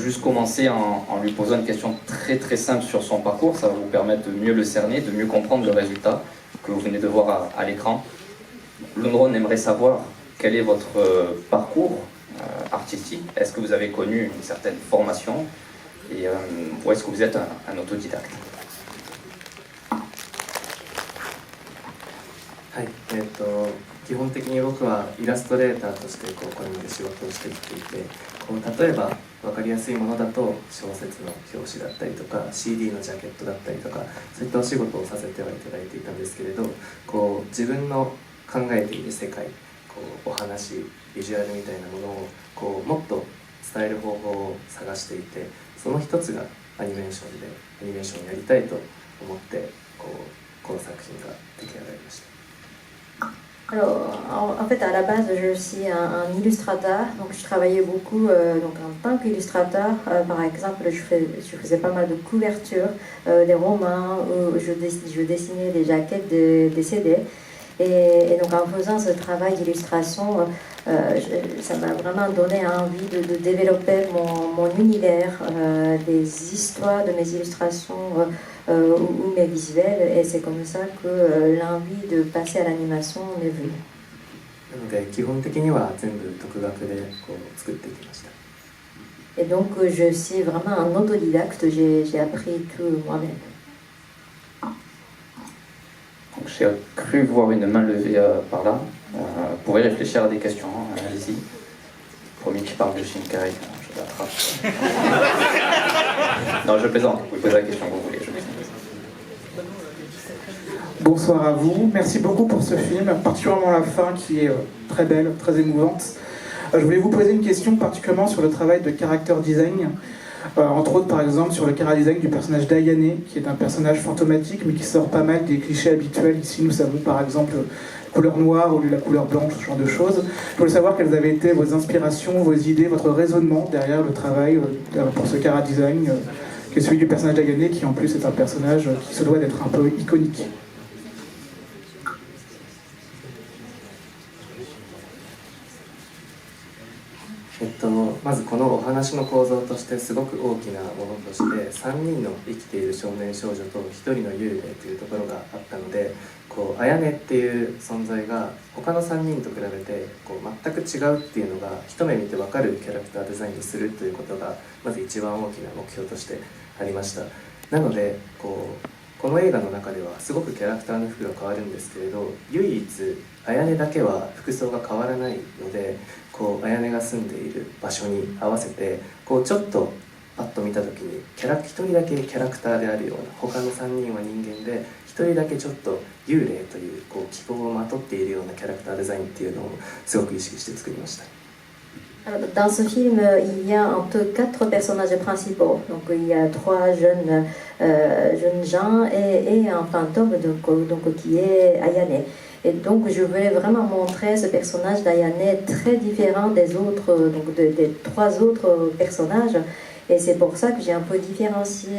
juste commencer en lui posant une question très très simple sur son parcours. Ça va vous permettre de mieux le cerner, de mieux comprendre le résultat que vous venez de voir à l'écran. Lundron aimerait savoir quel est votre parcours artistique. Est-ce que vous avez connu une certaine formation et ou est-ce que vous êtes un autodidacte? はい、基本的に僕はイラストレーターとしてこれまで仕事をしてきていて、例えば分かりやすいものだと小説の表紙だったりとか CD のジャケットだったりとか、そういったお仕事をさせてはいただいていたんですけれど、自分の考えている世界、お話、ビジュアルみたいなものをもっと伝える方法を探していて、その一つがアニメーションをやりたいと思ってこの作品が出来上がりました。Alors, en fait, à la base, je suis un illustrateur, donc je travaillais beaucoup donc en tant qu'illustrateur. Par exemple, je faisais pas mal de couvertures, des romans, où je dessinais des jaquettes, des CD. Et donc en faisant ce travail d'illustration, ça m'a vraiment donné envie de développer mon univers, des histoires de mes illustrations ou mes visuels, et c'est comme ça que l'envie de passer à l'animation m'est venue. なので基本的には全部独学で作っていきました。Et donc je suis vraiment un autodidacte, j'ai appris tout moi-même. J'ai cru voir une main levée par là. Vous pourrez réfléchir à des questions, hein, allez-y. Premier qui parle de Shinkai, je l'attrape. Non, je plaisante, vous pouvez poser la question que vous voulez, je plaisante. Bonsoir à vous, merci beaucoup pour ce film, particulièrement la fin qui est très belle, très émouvante. Je voulais vous poser une question particulièrement sur le travail de character design, entre autres par exemple sur le character design du personnage d'Ayane, qui est un personnage fantomatique mais qui sort pas mal des clichés habituels. Ici nous savons par exemple la couleur noire au lieu de la couleur blanche, ce genre de choses. Je voulais savoir quelles avaient été vos inspirations, vos idées, votre raisonnement derrière le travail pour ce character design, qui est celui du personnage d'Ayane, qui en plus est un personnage qui se doit d'être un peu iconique. まずこのお話の構造としてすごく大きなものとして3人の生きている少年少女と1人の幽霊というところがあったので、綾音っていう存在が他の3人と比べて全く違うっていうのが一目見て分かるキャラクターデザインにするということがまず一番大きな目標としてありました。なのでこの映画の中ではすごくキャラクターの服が変わるんですけれど、唯一綾音だけは服装が変わらないので、綾音が住んでいる場所に合わせてちょっとパッと見た時に1人だけキャラクターであるような、他の3人は人間で1人だけちょっと幽霊という気候をまとっているようなキャラクターデザインっていうのをすごく意識して作りました。 Alors, dans ce film, il y a en tout 4 personnages principaux. Donc, il y a 3 jeunes gens et un fantôme donc, qui est Ayane. Et donc, je voulais vraiment montrer ce personnage d'Ayane très différent des autres, donc des 3 autres personnages. Et c'est pour ça que j'ai un peu différencié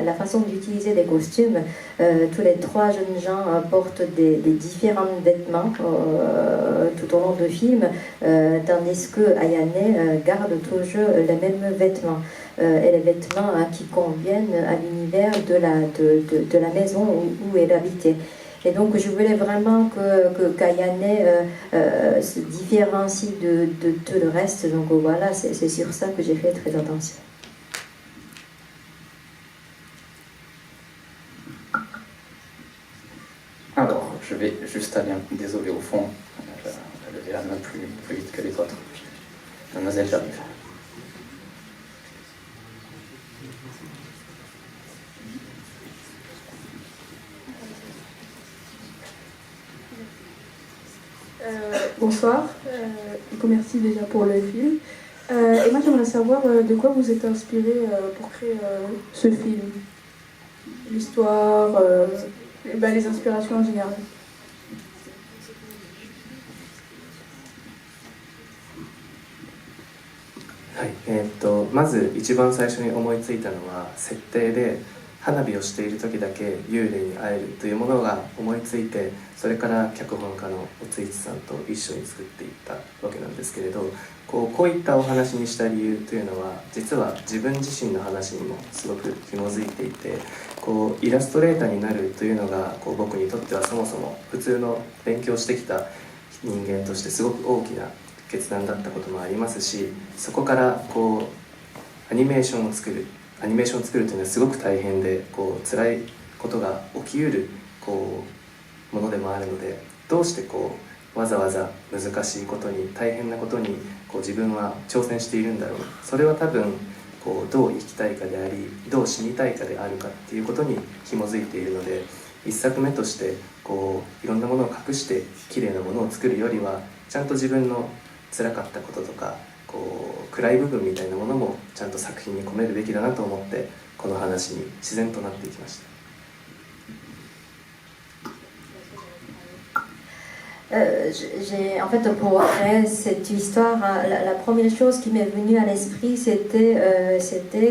la façon d'utiliser des costumes. Tous les 3 jeunes gens portent des différents vêtements tout au long du film, tandis que Ayane garde toujours les mêmes vêtements. Et les vêtements qui conviennent à l'univers de la maison où elle habitait. Et donc je voulais vraiment que Kayane se différencie de tout le reste. Donc voilà, c'est sur ça que j'ai fait très attention. Alors, je vais juste aller, désolé au fond, je vais lever la main plus vite que les autres. Mademoiselle, j'arrive. Bonsoir, merci déjà pour le film. Et moi j'aimerais savoir de quoi vous êtes inspiré pour créer ce film. L'histoire, les inspirations en général. はい、まず一番最初に思いついたのは設定で花火をしている時だけ幽霊に会えるというものが思いついて、それから脚本家のおついちさんと一緒に作っていったわけなんですけれど、こういったお話にした理由というのは、実は自分自身の話にもすごく紐づいていて、イラストレーターになるというのが僕にとってはそもそも普通の勉強してきた人間としてすごく大きな決断だったこともありますし、そこからアニメーションを作るというのはすごく大変で辛いことが起きうるものでもあるので、どうしてわざわざ難しいことに大変なことに自分は挑戦しているんだろう。それは多分どう生きたいかであり、どう死にたいかであるかっていうことに紐づいているので、一作目としていろんなものを隠して綺麗なものを作るよりは、ちゃんと自分の辛かったこととか暗い部分みたいなものもちゃんと作品に込めるべきだなと思って、この話に自然となっていきました。En fait, pour créer cette histoire, la première chose qui m'est venue à l'esprit, c'était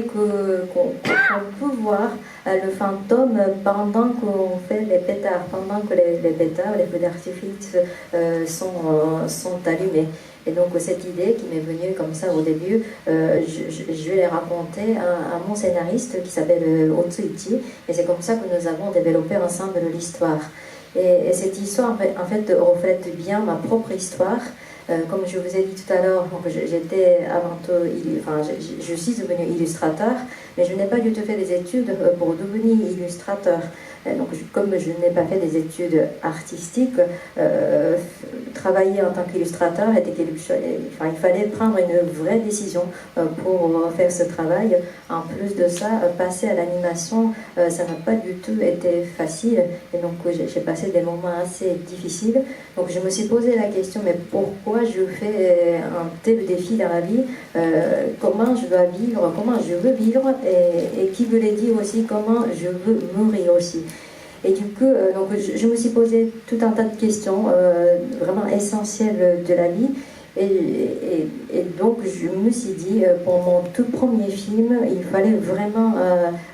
qu'on peut voir le fantôme pendant qu'on fait les pétards, pendant que les pétards, les feux d'artifice sont allumés. Et donc cette idée qui m'est venue comme ça au début, je l'ai racontée à mon scénariste qui s'appelle Otsuichi, et c'est comme ça que nous avons développé ensemble l'histoire. Et cette histoire, en fait, reflète bien ma propre histoire. Comme je vous ai dit tout à l'heure, j'étais avant tout, je suis devenue illustrateur, mais je n'ai pas du tout fait des études pour devenir illustrateur. Donc, comme je n'ai pas fait des études artistiques, travailler en tant qu'illustrateur il fallait prendre une vraie décision pour faire ce travail. En plus de ça, passer à l'animation, ça n'a pas du tout été facile. Et donc, j'ai passé des moments assez difficiles. Donc, je me suis posé la question, mais pourquoi je fais un tel défi dans la vie, comment je dois vivre, comment je veux vivre, et qui voulait dire aussi comment je veux mourir aussi. Et du coup, donc, je me suis posé tout un tas de questions vraiment essentielles de la vie. Et donc, je me suis dit, pour mon tout premier film, il fallait vraiment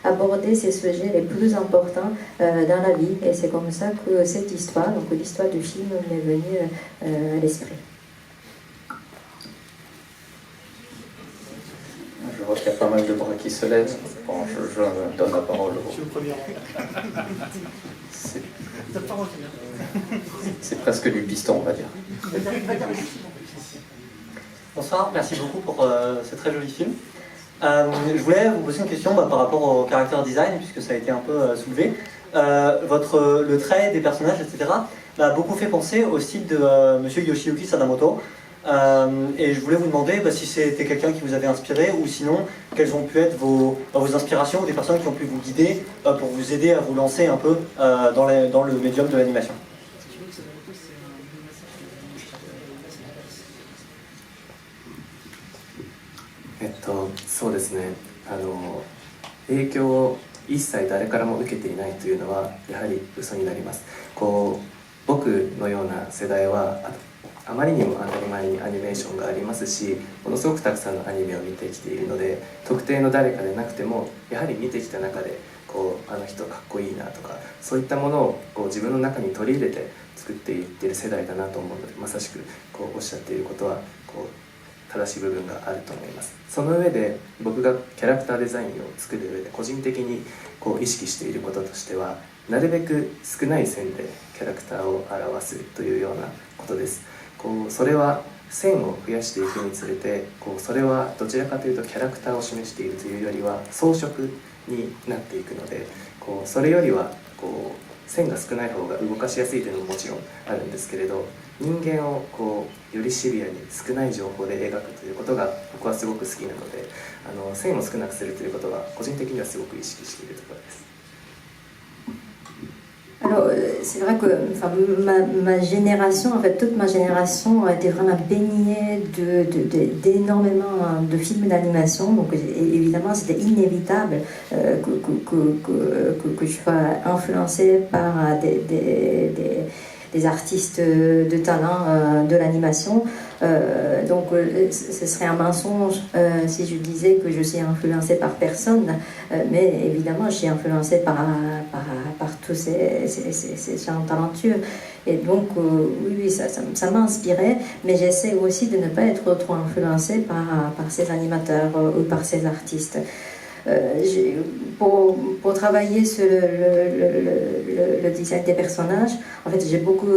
aborder ces sujets les plus importants dans la vie. Et c'est comme ça que cette histoire, donc l'histoire du film, m'est venue à l'esprit. Je vois qu'il y a pas mal de bras qui se lèvent. Bon, je donne la parole au... Je suis le premier. C'est presque du piston, on va dire. Bonsoir, merci beaucoup pour ce très joli film. Je voulais vous poser une question par rapport au character design, puisque ça a été un peu soulevé. Le trait des personnages, etc., m'a beaucoup fait penser au style de Monsieur Yoshiyuki Sadamoto. Et je voulais vous demander si c'était quelqu'un qui vous avait inspiré, ou sinon quelles ont pu être vos inspirations ou des personnes qui ont pu vous guider pour vous aider à vous lancer un peu dans le médium de l'animation. そうですね、影響を一切誰からも受けていないというのはやはり嘘になります。僕のような世代はあまりにも当たり前にアニメーションがありますし、ものすごくたくさんのアニメを見てきているので、特定の誰かでなくてもやはり見てきた中であの人かっこいいなとか、そういったものを自分の中に取り入れて作っていっている世代だなと思うので、まさしくおっしゃっていることは正しい部分があると思います。その上で僕がキャラクターデザインを作る上で個人的に意識していることとしては、なるべく少ない線でキャラクターを表すというようなことです。それは線を増やしていくにつれてそれはどちらかというとキャラクターを示しているというよりは装飾になっていくので、それよりは線が少ない方が動かしやすいというのももちろんあるんですけれど、人間をよりシビアに少ない情報で描くということが僕はすごく好きなので、線を少なくするということは個人的にはすごく意識しているところです。Alors, c'est vrai que ma génération, en fait, toute ma génération a été vraiment baignée d'énormément de films d'animation. Donc, évidemment, c'était inévitable que je sois influencée par des artistes de talent de l'animation. Donc ce serait un mensonge si je disais que je suis influencée par personne, mais évidemment je suis influencée par tous ces gens talentueux. Et donc oui, ça m'a inspirée, mais j'essaie aussi de ne pas être trop influencée par ces animateurs ou par ces artistes. Pour travailler sur le design des personnages, en fait, j'ai beaucoup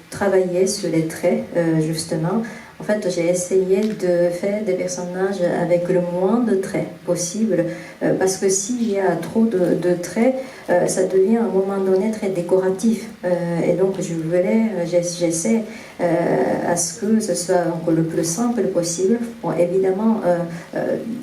travaillé sur les traits, justement. En fait, j'ai essayé de faire des personnages avec le moins de traits possible, parce que s'il y a trop de traits, ça devient à un moment donné très décoratif. Et donc, j'essaie à ce que ce soit encore le plus simple possible. Bon, évidemment,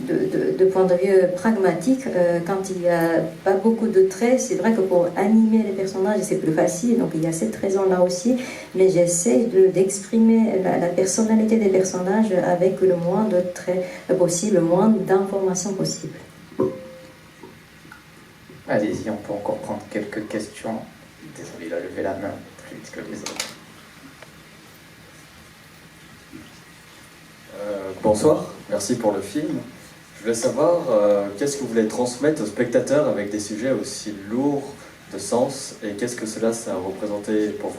de point de vue pragmatique, quand il n'y a pas beaucoup de traits, c'est vrai que pour animer les personnages, c'est plus facile. Donc, il y a cette raison-là aussi. Mais j'essaie d'exprimer la personnalité des personnages avec le moins de traits possible, le moins d'informations possible. Allez-y, on peut encore prendre quelques questions. Désolé, il a levé la main plus vite que les autres. Bonsoir, merci pour le film. Je voulais savoir qu'est-ce que vous voulez transmettre aux spectateurs avec des sujets aussi lourds de sens et qu'est-ce que cela ça a représenté pour vous?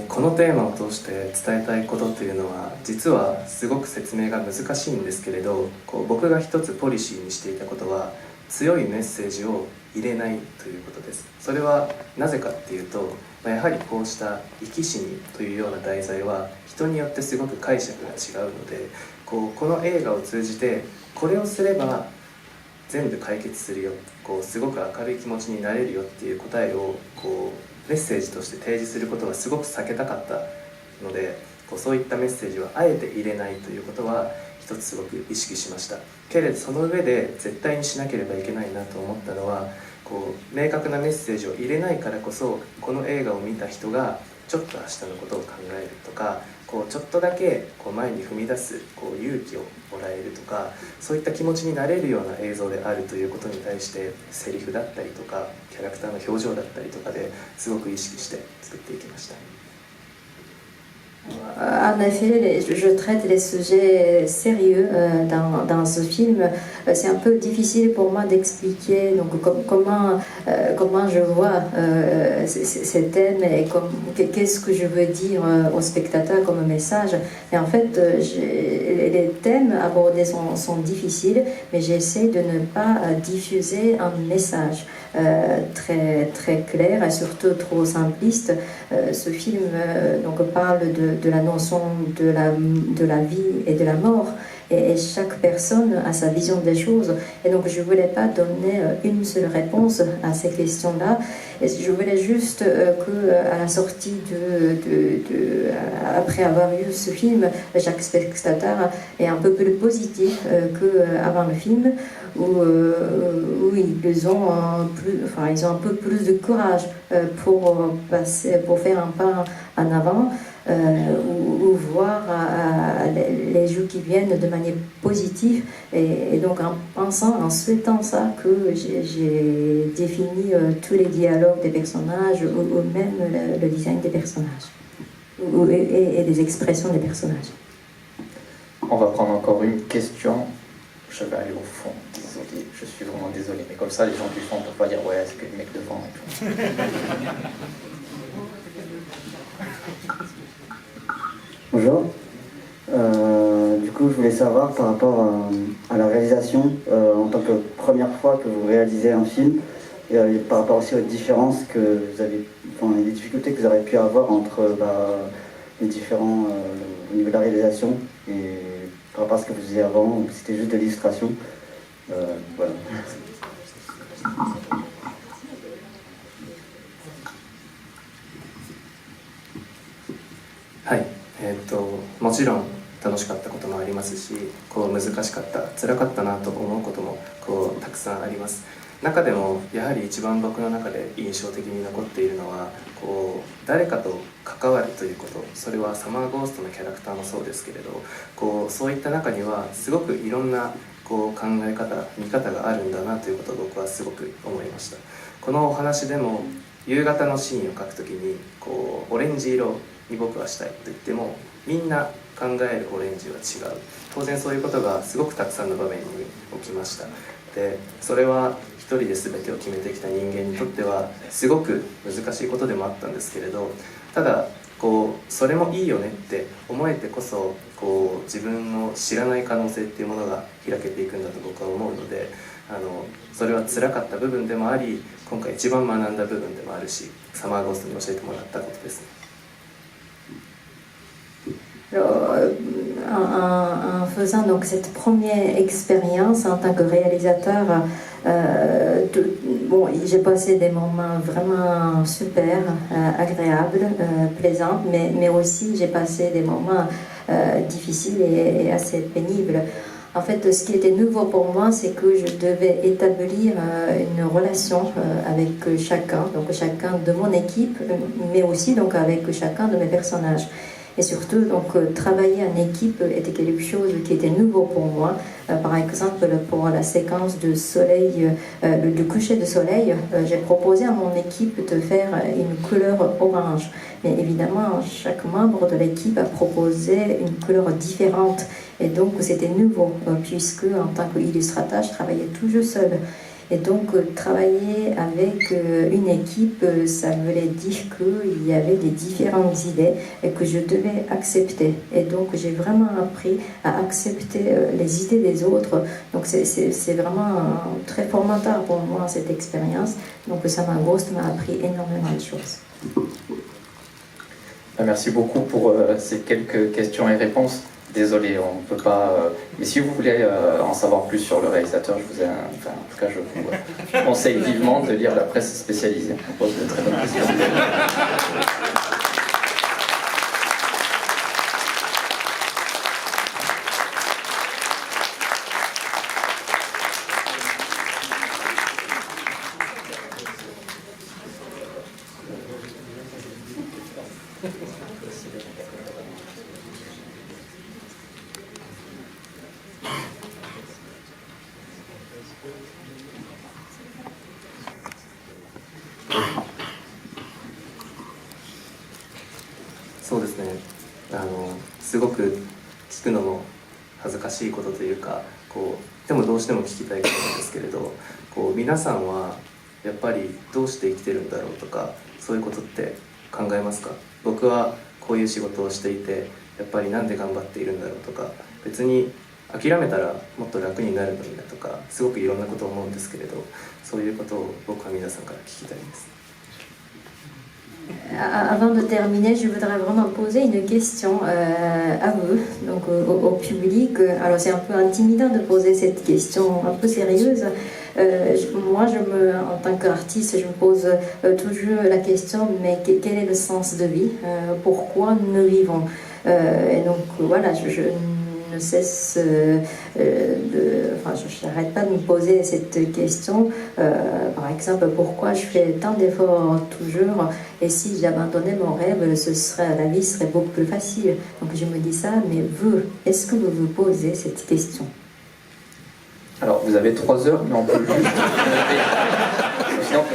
このテーマを通して伝えたいことというのは実はすごく説明が難しいんですけれど、僕が一つポリシーにしていたことは強いメッセージを入れないということです。それはなぜかっていうと、やはりこうした生き死にというような題材は人によってすごく解釈が違うので、この映画を通じてこれをすれば全部解決するよ、すごく明るい気持ちになれるよっていう答えをメッセージとして提示することはすごく避けたかったので、そういったメッセージはあえて入れないということは一つすごく意識しました。けれどその上で絶対にしなければいけないなと思ったのは、明確なメッセージを入れないからこそこの映画を見た人がちょっと明日のことを考えるとか、ちょっとだけ前に踏み出す勇気をもらえるとか、そういった気持ちになれるような映像であるということに対してセリフだったりとかキャラクターの表情だったりとかですごく意識して作っていきました。 En effet, je traite les sujets sérieux dans ce film. C'est un peu difficile pour moi d'expliquer donc, comment je vois ces thèmes et qu'est-ce que je veux dire aux spectateurs comme message. Et en fait, les thèmes abordés sont difficiles, mais j'essaie de ne pas diffuser un message très, très clair et surtout trop simpliste. Ce film donc, parle de la notion de la vie et de la mort, et chaque personne a sa vision des choses, et donc je ne voulais pas donner une seule réponse à ces questions-là, et je voulais juste qu'à la sortie après avoir vu ce film, chaque spectateur est un peu plus positif qu'avant le film, où ils ont un peu plus de courage pour faire un pas en avant, ou voir les jeux qui viennent de manière positive, et donc en souhaitant ça que j'ai défini tous les dialogues des personnages ou même le design des personnages et les expressions des personnages. On va prendre encore une question. Je vais aller au fond, désolé, je suis vraiment désolé, mais comme ça les gens du fond ne peuvent pas dire ouais c'est que le mec devant et tout. Bonjour. Du coup, je voulais savoir par rapport à la réalisation, en tant que première fois que vous réalisez un film, et par rapport aussi aux différences que vous avez, enfin, les difficultés que vous avez pu avoir entre les différents au niveau de la réalisation et par rapport à ce que vous faisiez avant, ou que c'était juste de l'illustration. Voilà. はい、もちろん楽しかったこともありますし、難しかった、辛かったなと思うこともたくさんあります。中でもやはり一番僕の中で印象的に残っているのは誰かと関わるということ、それはサマーゴーストのキャラクターもそうですけれど、そういった中にはすごくいろんなこう考え方見方があるんだなということを僕はすごく思いました。このお話でも夕方のシーンを描くときにこうオレンジ色に僕はしたいと言ってもみんな考えるオレンジは違う。当然そういうことがすごくたくさんの場面に起きました。でそれは一人で全てを決めてきた人間にとってはすごく難しいことでもあったんですけれど、ただこうそれもいいよねって思えてこそこう自分の知らない可能性っていうものが開けていくんだと僕は思うので、それは辛かった部分でもあり今回一番学んだ部分でもあるし、サマーゴーストに教えてもらったことですね。En faisant donc cette première expérience en tant que réalisateur, bon, j'ai passé des moments vraiment super, agréables, plaisants, mais aussi j'ai passé des moments difficiles et assez pénibles. En fait, ce qui était nouveau pour moi, c'est que je devais établir une relation avec chacun, donc chacun de mon équipe, mais aussi donc avec chacun de mes personnages. Et surtout, donc, travailler en équipe était quelque chose qui était nouveau pour moi. Par exemple, pour la séquence de soleil, du coucher de soleil, j'ai proposé à mon équipe de faire une couleur orange. Mais évidemment, chaque membre de l'équipe a proposé une couleur différente. Et donc, c'était nouveau, puisque en tant qu'illustrateur, je travaillais toujours seul. Et donc, travailler avec une équipe, ça voulait dire qu'il y avait des différentes idées et que je devais accepter. Et donc, j'ai vraiment appris à accepter les idées des autres. Donc, c'est vraiment très formateur pour moi, cette expérience. Donc, Summer Ghost m'a appris énormément de choses. Merci beaucoup pour ces quelques questions et réponses. Désolé, on ne peut pas... mais si vous voulez en savoir plus sur le réalisateur, je vous conseille vivement de lire la presse spécialisée. On pose de très bonnes questions.すごく聞くのも恥ずかしいことというかでもどうしても聞きたいことなんですけれど皆さんはやっぱりどうして生きてるんだろうとかそういうことって考えますか？僕はこういう仕事をしていてやっぱりなんで頑張っているんだろうとか別に諦めたらもっと楽になるのになとかすごくいろんなことを思うんですけれどそういうことを僕は皆さんから聞きたいです。Avant de terminer, je voudrais vraiment poser une question à vous, donc au public. Alors c'est un peu intimidant de poser cette question un peu sérieuse. Moi, en tant qu'artiste, je me pose toujours la question, mais quel est le sens de vie? Pourquoi nous vivons? Et donc voilà, je ne cesse je n'arrête pas de me poser cette question. Par exemple, pourquoi je fais tant d'efforts toujours et si j'abandonnais mon rêve, la vie serait beaucoup plus facile. Donc je me dis ça, mais vous, est-ce que vous vous posez cette question? Alors, vous avez 3 heures, mais on peut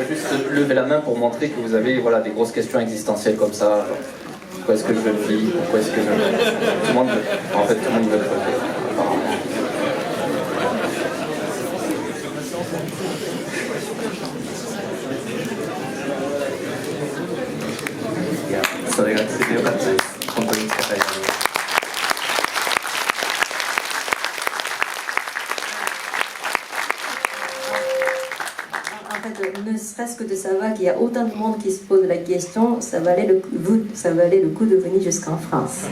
juste lever la main pour montrer que vous avez des grosses questions existentielles comme ça. Genre, pourquoi est-ce que je vis? Pourquoi est-ce que tout le monde veut crever. Ne serait-ce que de savoir qu'il y a autant de monde qui se pose la question, ça valait le coup de venir jusqu'en France.